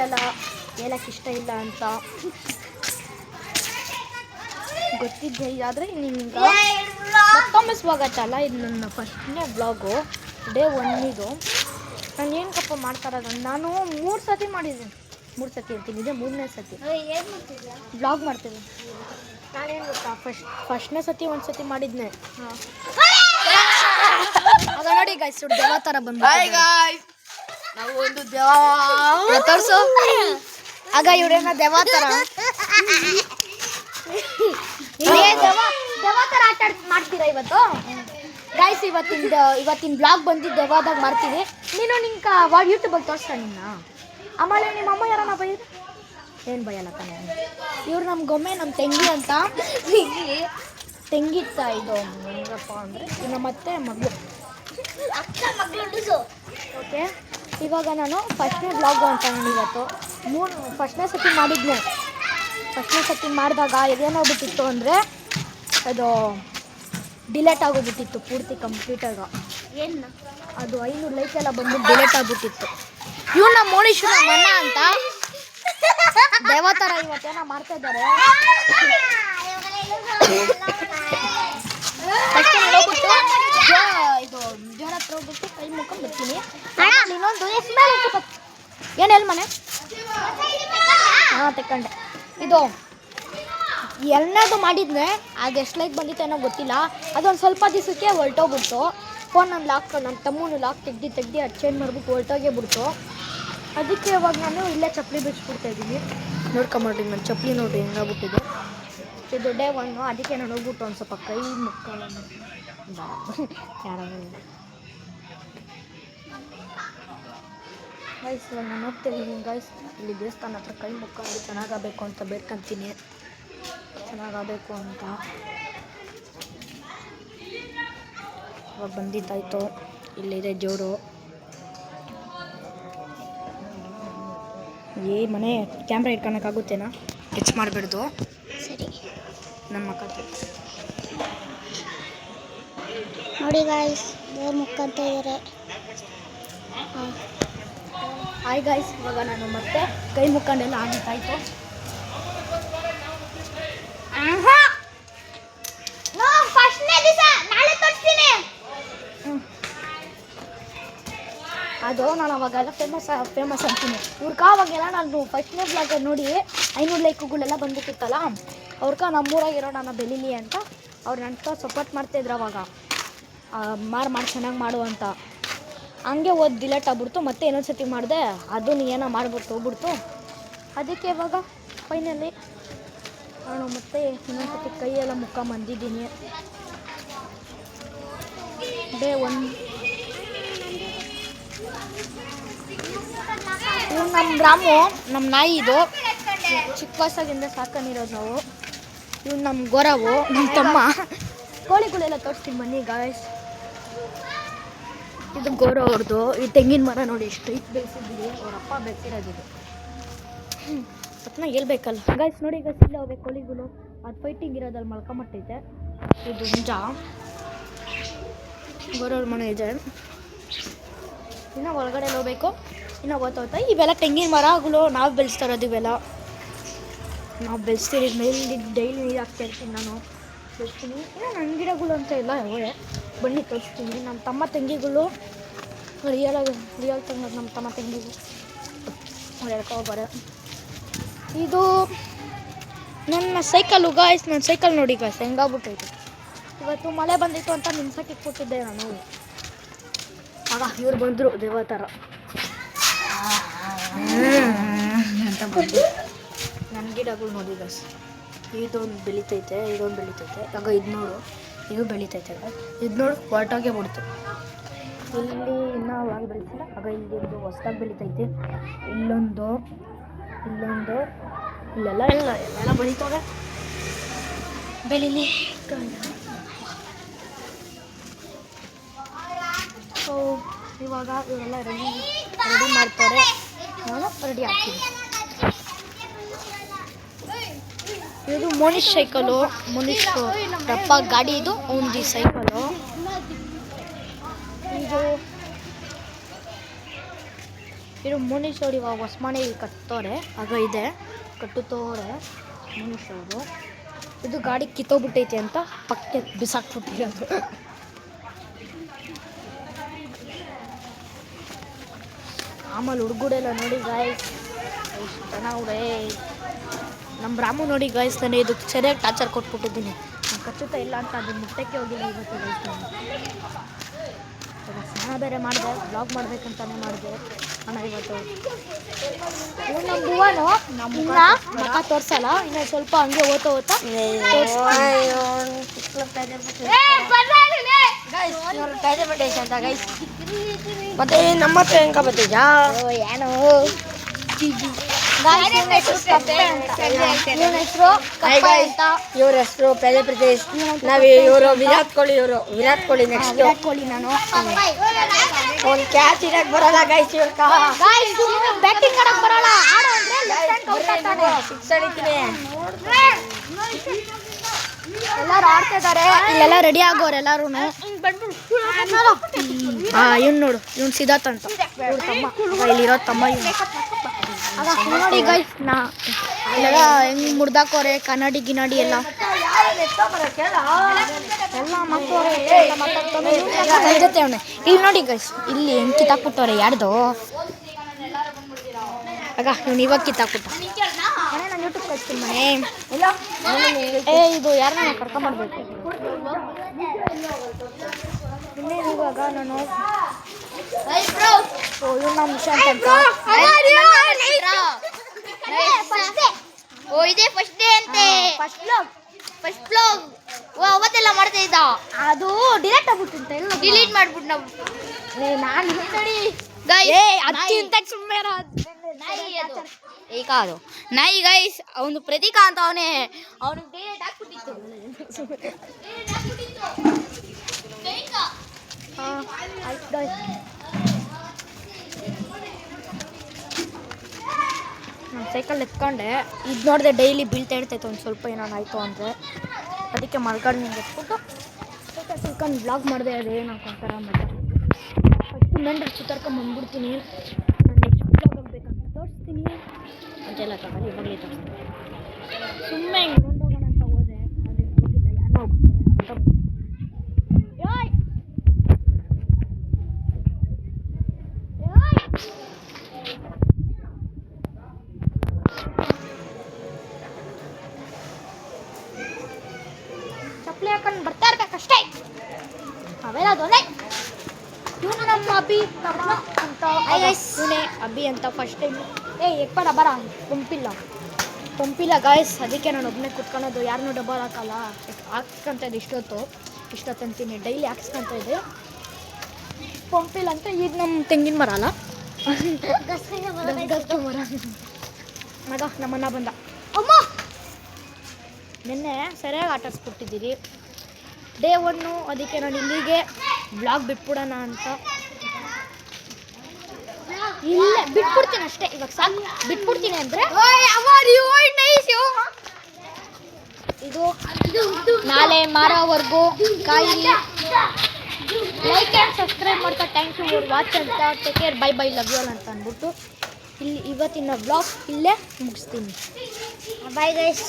ಹೇಳಲ್ಲ, ಹೇಳಕ್ಕೆ ಇಷ್ಟ ಇಲ್ಲ ಅಂತ ಗೊತ್ತಿದ್ದೆ. ಆದರೆ ನಿಮ್ಗೆ ಮತ್ತೊಮ್ಮೆ ಸ್ವಾಗತ ಅಲ್ಲ. ಇದು ನನ್ನ ಫಸ್ಟ್ನೇ ಬ್ಲಾಗು, ಡೇ 1 ಇದು. ನಾನು ಏನಕ್ಕಪ್ಪ ಮಾಡ್ತಾ ಇರೋದು, ನಾನು 3 ಸತಿ ಮಾಡಿದ್ದೀನಿ. 3 ಸತಿ ಅಂತೀನಿ, ಇದೆ 3ನೇ ಸತಿ ಬ್ಲಾಗ್ ಮಾಡ್ತೀನಿ. ನಾನೇನು ಗೊತ್ತಾ, ಫಸ್ಟ್ನೇ ಸತಿ 1 ಸತಿ ಮಾಡಿದ್ನೆ. ಆಗ ನೋಡಿ ಗಾಯ್ಸ್, ದೆವ್ವ ಥರ ಬಂದು ನಾವು ಒಂದು ದೆವ್ವ ತೋರಿಸು. ಆಗ ಇವ್ರೇನ ದೆವ್ವ ಥರ ದೆವ್ವ ಥರ ಆಟ ಮಾಡ್ತೀರಾ ಇವತ್ತು ಗಾಯ್ಸ್? ಇವತ್ತಿನ ಬ್ಲಾಗ್ ಬಂದಿದ್ದು ದೆವ್ವದಾಗ ಮಾಡ್ತೀವಿ. ನೀನು ಯೂಟ್ಯೂಬಲ್ಲಿ ತೋರಿಸ್ತಾ ನಿನ್ನ. ಆಮೇಲೆ ನಿಮ್ಮ ಅಮ್ಮ ಯಾರನ್ನ ಬೈದ್ರು? ಏನು ಬೈಯಲ್ಲ ತಾನೆ. ಇವ್ರು ನಮ್ಮ ಗೊಮ್ಮೆ, ನಮ್ಮ ತಂಗಿ ಅಂತ. ತಂಗಿತ್ತ ಇದು ಹೆಂಗಪ್ಪ ಅಂದರೆ ಇನ್ನು ಮತ್ತೆ ಮಗಳು ಓಕೆ. ಇವಾಗ ನಾನು ಫಸ್ಟ್ನೇ ಬ್ಲಾಗು ಅಂತ ನಾನು ಇವತ್ತು ಫಸ್ಟ್ನೇ ಸತಿ ಮಾಡಿದ್ನೆ. ಫಸ್ಟ್ನೇ ಸತಿ ಮಾಡಿದಾಗ ಏನಾಗ್ಬಿಟ್ಟಿತ್ತು ಅಂದರೆ ಅದು ಡಿಲೇಟ್ ಆಗೋಗ್ಬಿಟ್ಟಿತ್ತು ಪೂರ್ತಿ ಕಂಪ್ಲೀಟಾಗ. ಏನು ಅದು 500 ಲೈಕ್ ಎಲ್ಲ ಬಂದ್ಬಿಟ್ಟು ಡಿಲೇಟ್ ಆಗ್ಬಿಟ್ಟಿತ್ತು. ಇವ್ನ ಮೋನಿಶ್ವರ ಮನ ಅಂತ ದೇವ ಥರ ಇವತ್ತೇನೋ ಮಾಡ್ತಾ ಇದ್ದಾರೆ. ಇದು ದೇವ್ರ ಹತ್ರ ಹೋಗ್ಬಿಟ್ಟು ಕೈ ಮುಖ ಬರ್ತೀನಿ. ಇನ್ನೊಂದು ಏನು ಹೇಳಿ ಮನೆ ತಗೊಂಡೆ. ಇದು 2ನೇದು ಮಾಡಿದ್ನೆ, ಅದು ಎಷ್ಟು ಲೈಕ್ ಬಂದಿತ್ತು ಏನೋ ಗೊತ್ತಿಲ್ಲ. ಅದೊಂದು ಸ್ವಲ್ಪ ದಿವಸಕ್ಕೆ ಹೊರಟೋಗ್ಬಿಡ್ತು. ಫೋನ್ ನನ್ನ ಲಾಕ್, ನನ್ನ ತಮ್ಮನು ಲಾಕ್ ತೆಗ್ದು ಅದು ಚೇಂಜ್ ಮಾಡಿಬಿಟ್ಟು ಹೊರಟೋಗೇ ಬಿಡ್ತು. ಅದಕ್ಕೆ ಇವಾಗ ನಾನು ಇಲ್ಲೇ ಚಪ್ಪಲಿ ಬಿಡಿಸ್ಬಿಡ್ತಾ ಇದ್ದೀನಿ. ನೋಡ್ಕೊಂಬಿಡ್ರಿ ನನ್ನ ಚಪ್ಪಲಿ ನೋಡ್ರಿ ಹೆಂಗಾಗ್ಬಿಟ್ಟಿದೆ. ಇದು ಡೇ 1, ಅದಕ್ಕೆ ನಾನು ಹೋಗ್ಬಿಟ್ಟು ಒಂದು ಸ್ವಲ್ಪ ಕೈ ಮುಖ ಗೈಸ್. ಇವಾಗ ನಾನು ಹೋಗ್ತಿದ್ದೀನಿ ಗೈಸ್, ಇಲ್ಲಿ ದೇವಸ್ಥಾನ ಹತ್ರ ಕೈ ಮುಖ ಚೆನ್ನಾಗಾಗಬೇಕು ಅಂತ ಬೇಡ್ಕೊಂತೀನಿ, ಚೆನ್ನಾಗಾಗಬೇಕು ಅಂತ. ಇವಾಗ ಬಂದಿದ್ದಾಯಿತು. ಇಲ್ಲಿದೆ ಜೋರು. ಮನೆ ಕ್ಯಾಮ್ರಾ ಇಟ್ಕೊಳಕ್ಕಾಗುತ್ತೇನಾ? ಟಚ್ ಮಾಡಿಬಿಡ್ದು. ಸರಿ, ನನ್ನ ಮಕ್ಕ ನೋಡಿ ಗಾಯ್ಸ್, ದೇವ್ರ ಮುಖ ಅಂತ ಇದ್ದಾರೆ. ಹಾಯ್ ಗಾಯ್ಸ್, ಇವಾಗ ನಾನು ಮತ್ತೆ ಕೈ ಮುಖಂಡೆಲ್ಲ ಆಗಿತ್ತಾಯಿತು. ಅದು ನಾನು ಅವಾಗೆಲ್ಲ ಫೇಮಸ್ ಅಂತೀನಿ. ಅವಾಗೆಲ್ಲ ನಾನು ಫಸ್ಟ್ನೇ ಬ್ಲಾಗ್ ನೋಡಿ 500 ಲೈಕ್ಗಳೆಲ್ಲ ಬಂದ್ಬಿಟ್ಟಿತ್ತಲ್ಲ, ನಮ್ಮೂರಾಗಿರೋ ನಾನು ಬೆಳೀಲಿ ಅಂತ ಅವ್ರು ನನ್ನ ಸಪೋರ್ಟ್ ಮಾಡ್ತಾಯಿದ್ರು. ಅವಾಗ ಮಾಡಿ ಚೆನ್ನಾಗಿ ಮಾಡು ಅಂತ. ಹಂಗೆ ಡಿಲೇಟ್ ಆಗ್ಬಿಡ್ತು. ಮತ್ತೆ ಇನ್ನೊಂದು ಸತಿ ಮಾಡಿದೆ, ಅದು ಏನೋ ಮಾಡ್ಬಿಟ್ಟು ಹೋಗ್ಬಿಡ್ತು. ಅದಕ್ಕೆ ಇವಾಗ ಫೈನಲಿ ನಾನು ಮತ್ತೆ ಇನ್ನೊಂದು ಸತಿ ಕೈಯೆಲ್ಲ ಮುಖ ಬಂದಿದ್ದೀನಿ. ಡೇ 1 ಇವು ನಮ್ಮ ರಾಮು, ನಮ್ಮ ನಾಯಿ. ಇದು ಚಿಕ್ಕ ವಯಸ್ಸಾಗಿಂದ ಸಾಕೊಂಡಿರೋದು ನಾವು. ಇವು ನಮ್ಮ ಗೊರವು, ನಮ್ಮ ತಮ್ಮ. ಕೋಳಿಗಳೆಲ್ಲ ತೋರಿಸ್ತೀನಿ ಬನ್ನಿ ಗಾಯ್ಸ್. ಇದು ಗೋರ ಅವ್ರದ್ದು. ಈ ತೆಂಗಿನ ಮರ ನೋಡಿ ಎಷ್ಟು ಇತ್ತು ಬೆಳೆಸಿದ್ದೀವಿ, ಅವರಪ್ಪ ಬೆಳೆಸಿರೋದಿದೆ. ಸತ್ನ ಹೇಳ್ಬೇಕಲ್ಲ ಗಾಯ್ಸ್. ನೋಡಿ ಈಗ ಇಲ್ಲ ಹೋಗ್ಬೇಕು ಕೋಳಿಗಳು, ಅದು ಫೈಟಿಂಗ್ ಇರೋದಲ್ಲಿ ಮಲ್ಕೊಂಬಿಟ್ಟೈತೆ. ಇದು ಹುಂಜ, ಗೋರವ್ರ ಮನೆ ಇದೆ. ಇನ್ನು ಒಳಗಡೆ ಹೋಗ್ಬೇಕು, ಇನ್ನು ಓದ್ತಾ. ಇವೆಲ್ಲ ತೆಂಗಿನ ಮರಗಳು ನಾವು ಬೆಳೆಸ್ತಾ ಇರೋದು. ಇವೆಲ್ಲ ನಾವು ಬೆಳೆಸ್ತೀರಿ. ಮೇಲೆ ಡೈಲಿ ನೀರು ಹಾಕ್ತಾ ಇರ್ತೀನಿ, ನಾನು ಬೆಳೆಸ್ತೀನಿ. ಇನ್ನು ನನ್ನ ಗಿಡಗಳು ಅಂತ ಇಲ್ಲ ಅವೇ, ಬನ್ನಿ ತೋರಿಸ್ತೀನಿ. ನಮ್ಮ ತಮ್ಮ ತಂಗಿಗಳು ರಿಯಲ್ ತಂಗ, ನಮ್ಮ ತಮ್ಮ ತಂಗಿಗಳು ಅವ್ರು ಹೇಳ್ಕೊಬಾರೆ. ಇದು ನನ್ನ ಸೈಕಲ್ಲು ಗಾಯ್ಸ್. ನನ್ನ ಸೈಕಲ್ ನೋಡಿ ಗಾಯ್ಸ್ ಹೆಂಗಾಗ್ಬಿಟ್ಟೈತೆ. ಇವತ್ತು ಮಳೆ ಬಂದಿತ್ತು ಅಂತ ನಿಮ್ಸಕ್ಕೆ ಇಟ್ಬಿಟ್ಟಿದ್ದೆ ನಾನು. ಆಗ ಇವ್ರು ಬಂದರು ದೇವ ಥರ ಅಂತ ಬಂದು. ನನ್ನ ಗಿಡಗಳು ನೋಡಿ ಗಾಯ್ಸ್, ಇದೊಂದು ಬೆಳೀತೈತೆ, ಇದೊಂದು ಬೆಳೀತೈತೆ. ಆಗ ಇದು ನೋಡು, ಇದು ಬೆಳೀತೈತೆ. ಇದು ನೋಡು ಹೊರಟೋಗೇ ಬಿಡ್ತು. ಇಲ್ಲಿ ಇನ್ನೂ ಅವಾಗ ಬೆಳೀತಿಲ್ಲ. ಆಗ ಇಲ್ಲೊಂದು ಹೊಸ್ದಾಗಿ ಬೆಳೀತೈತೆ. ಇಲ್ಲೊಂದು ಇಲ್ಲೆಲ್ಲ ಬೆಳೀತವೆ. ಬೆಳೀಲಿ. ಸೊ ಇವಾಗ ಇವರೆಲ್ಲ ರೆಡಿ ಮಾಡ್ತಾರೆ, ನಾನು ರೆಡಿ ಆಗ್ತೀನಿ. ಇದು ಮೋನಿಶ್ ಸೈಕಲು, ಮೋನಿಶ್ ರಪ್ಪ ಗಾಡಿ. ಇದು ಒಂದು ಸೈಕಲು. ಇದು ಇದು ಮುನೀಶ್ ಇವಾಗ ಹೊಸ ಮನೆ ಇಲ್ಲಿ ಕಟ್ಟೋರೆ ಆಗ ಇದೆ ಕಟ್ಟುತ್ತೋರೆ ಮುನೀಶ್ ಅವರು. ಇದು ಗಾಡಿ ಕಿತ್ತೋಗ್ಬಿಟ್ಟೈತೆ ಅಂತ ಪಕ್ಕೆ ಬಿಸಾಕ್ಬಿಟ್ಟಿರೋದು. ಆಮೇಲೆ ಹುಡುಗುಡೆಲ್ಲ ನೋಡಿ ಗಾಯ್ಸ್ ಎಷ್ಟು ಚೆನ್ನಾಗಿದೆ. ನಮ್ಮ ರಾಮು ನೋಡಿ ಗಾಯ್ಸ್ ನಾನು ಇದು ಸರಿಯಾಗಿ ಟಾರ್ಚರ್ ಕೊಟ್ಬಿಟ್ಟಿದ್ದೀನಿ. ನಾನು ಕಚ್ಚುತ್ತಾ ಇಲ್ಲ ಅಂತ ಅದನ್ನ ಮುಟ್ಟಕ್ಕೆ ಹೋಗಿಲ್ಲ ಇವತ್ತು ಗಾಯ್ಸ್. ನಾನು ಸ್ನಾನ ಬೇರೆ ಮಾಡಿದೆ, ಬ್ಲಾಗ್ ಮಾಡ್ಬೇಕಂತಾನೆ ಮಾಡಿದೆ ಅಣ್ಣ ಇವತ್ತು. ನಮ್ಮ ಹೂವನು ಇನ್ನ ಮಕ್ಕ ತೋರ್ಸಲ್ಲ, ಇನ್ನು ಸ್ವಲ್ಪ ಹಂಗೆ ಓದ್ತಾ ಮತ್ತೆ ನಮ್ಮ ಹತ್ರ ಹೆಂಗ ಬರ್ತಿದ್ಯಾ ಏನೋ ಇವ್ರ ಹೆಸರು ಪೆದೆ ಪ್ರದೇಶ್. ನಾವ್ ಇವರು ವಿರಾಟ್ ಕೊಹ್ಲಿ ನೆಕ್ಸ್ಟ್ ವಿರಾಟ್ ಕೊಹ್ಲಿ. ನಾನು ಒಂದು ಕ್ಯಾಚ್ ಇಡಕ್ ಬರಲ್ಲ ಗೈಸ್. ಇವ್ರ ಬ್ಯಾಟಿಂಗ್ ಮಾಡಕ್ ಬರಲ್ಲ, ಸಿಕ್ಸ್ ಹೊಡಿತೀನಿ. ಎಲ್ಲಾರು ಆಡ್ತಾ ಇದಾರೆ, ಇಲ್ಲೆಲ್ಲ ರೆಡಿ ಆಗೋರು ಎಲ್ಲಾರು. ಇವ್ನು ನೋಡು, ಇವ್ನು ಸಿದ್ಧಾರ್ಥ ಅಂತ ಇವ್ರ ತಮ್ಮ, ಇಲ್ಲಿರೋ ತಮ್ಮ ಇವ್ನು. ನೋಡಿ ಗೈಸ್ ಇಲ್ಲೆಲ್ಲ ಹೆಂಗ್ ಮುರ್ದಾಕೋರೆ ಕನ್ನಡಿ ಗಿನ್ನಡಿ ಎಲ್ಲ ಮಕ್ಕಳವ್ರೆ ಇಲ್ಲಿ ನೋಡಿ ಗೈಸ್, ಇಲ್ಲಿ ಹೆಂಗ್ ಕಿತ್ತಾಕ್ಬಿಟ್ಟವ್ರೆ ಯಾರ್ದು ಆಗ ಇವ್ನು ಇವಾಗ ಕಿತ್ತಾಕ್ಬಿಟ್ಟ. ನಾನು ಯೂಟ್ಯೂಬ್ ಕಳ್ಸ್ತೀನಿ ಮನೆ ಇದು ಯಾರನ್ನ ಕರ್ಕೊಂಬರ್ಬೇಕು. ಇನ್ನೇನು ಇವಾಗ ನಾನು ಇವ್ನು ನಮ್ಮ ವಿಷಾಂತ್ ಅಂತ. ಇದೇ ಫಸ್ಟ್ ಡೇ ಅಂತೆ. ಫಸ್ಟ್ ಬ್ಲಾಗ್ ಅವತ್ತೆಲ್ಲ ಮಾಡ್ತಾ ಇದ್ದ, ಅದು ಡಿಲೀಟ್ ಆಗ್ಬಿಟ್ಟಿಂತ ಡಿಲೀಟ್ ಮಾಡ್ಬಿಟ್ಟು ನಾವು ನಾನು ಈಗ ಅದು ನಾಯಿ ಗೈಸ್ ಅವನು ಪ್ರತೀಕ ಅಂತ ಅವನೇ ಅವನಿಗೆ ಡೇಟ್ ಹಾಕ್ಬಿಟ್ಟಿತ್ತು. ನಾನು ಸೈಕಲ್ ಎತ್ಕೊಂಡೆ, ಇದು ನೋಡಿದೆ ಡೈಲಿ ಬೀಳ್ತಾ ಇರ್ತೈತೆ ಒಂದು ಸ್ವಲ್ಪ ಏನಾರು ಆಯಿತು ಅಂದರೆ, ಅದಕ್ಕೆ ಮಲ್ಕೊಂಡು ನಿಂಗೆ ಎತ್ಬಿಟ್ಟು ಸೈಕಲ್ ತಿಳ್ಕೊಂಡು ಬ್ಲಾಗ್ ಮಾಡಿದೆ. ಅದೇನು ಒಂಥರ ಮತ್ತೆ ಫಸ್ಟ್ ಮೆಂಡ್ರೆ ಸುತ್ತಾರ್ಕೊಂಬಂದ್ಬಿಡ್ತೀನಿ. ನಾನು ನೆಕ್ಸ್ಟ್ ಬ್ಲಾಗ್ ಆಗಬೇಕಂತ ತೋರಿಸ್ತೀನಿ ಅಂತೆಲ್ಲ ತಗೊಳ್ಳಿ ಇವಾಗಲೇ ತಗೊಂಡು ಸುಮ್ಮನೆ ಹಿಂಗೆ ಹೋಗೋಣ ಅಂತ ಹೋದೆ. ಅದೇ ಹೋಗಿಲ್ಲ, ಯಾರೋ ಹೋಗ್ತಾರೆ ಅಂತ ಚಪ್ಪಲಿ ಹಾಕೊಂಡು ಬರ್ತಾ ಇರ್ಬೇಕಷ್ಟೇ. ಅವೆಲ್ಲ ಅದೊಂದೇ ಇವನು ನಮ್ಮ ಅಭಿ ನಮ್ಮ ಅಂತ ಇವನೇ ಅಭಿ ಅಂತ ಫಸ್ಟ್ ಟೈಮ್ ಎಪ್ಪಡ ಬರ ಪಂಪಿಲ್ಲ ಗಾಯ್ಸ್. ಅದಕ್ಕೆ ನಾನು ಒಬ್ಬನೇ ಕುತ್ಕೊಳೋದು, ಯಾರನ್ನೂ ಡಬ್ಬಲ್ ಹಾಕಲ್ಲ. ಹಾಕ್ಸ್ಕೊಂತ ಇದ್ದೆ ಇಷ್ಟೊತ್ತು ಅಂತೀನಿ, ಡೈಲಿ ಹಾಕ್ಸ್ಕೊಂತ ಇದೆ. ಪಂಪಿಲ್ಲ ಅಂತ ಈಗ ನಮ್ಮ ತೆಂಗಿನ ಮರ ಅಲ್ಲ ಗಸ್ತು ಮರ. ಮಗ ನಮ್ಮನ್ನ ಬಂದ ಅಮ್ಮ ನಿನ್ನೆ ಸರಿಯಾಗಿ ಆಟಾಡ್ಸ್ಬಿಟ್ಟಿದ್ದೀರಿ ಡೇ 1. ಅದಕ್ಕೆ ನಾನು ಇಲ್ಲಿಗೆ ಬ್ಲಾಗ್ ಬಿಟ್ಬಿಡೋಣ ಅಂತ ಇಲ್ಲ ಬಿಟ್ಬಿಡ್ತೀನಿ ಅಷ್ಟೇ. ಇವಾಗ ಸಾಕು ಬಿಟ್ಬಿಡ್ತೀನಿ ಅಂದರೆ ಇದು ನಾಳೆ ಮಾರೋವರೆಗೂ ಕಾಯಿಲಿ. ಲೈಕ್ ಆ್ಯಂಡ್ ಸಬ್ಸ್ಕ್ರೈಬ್ ಮಾಡ್ತಾ ಥ್ಯಾಂಕ್ ಯು ಫಾರ್ ವಾಚ್ ಅಂತ. Take care, bye bye, love you all ಅಂತ ಅಂದ್ಬಿಟ್ಟು ಇಲ್ಲಿ ಇವತ್ತಿನ ಬ್ಲಾಗ್ ಇಲ್ಲೇ ಮುಗಿಸ್ತೀನಿ. Bye guys.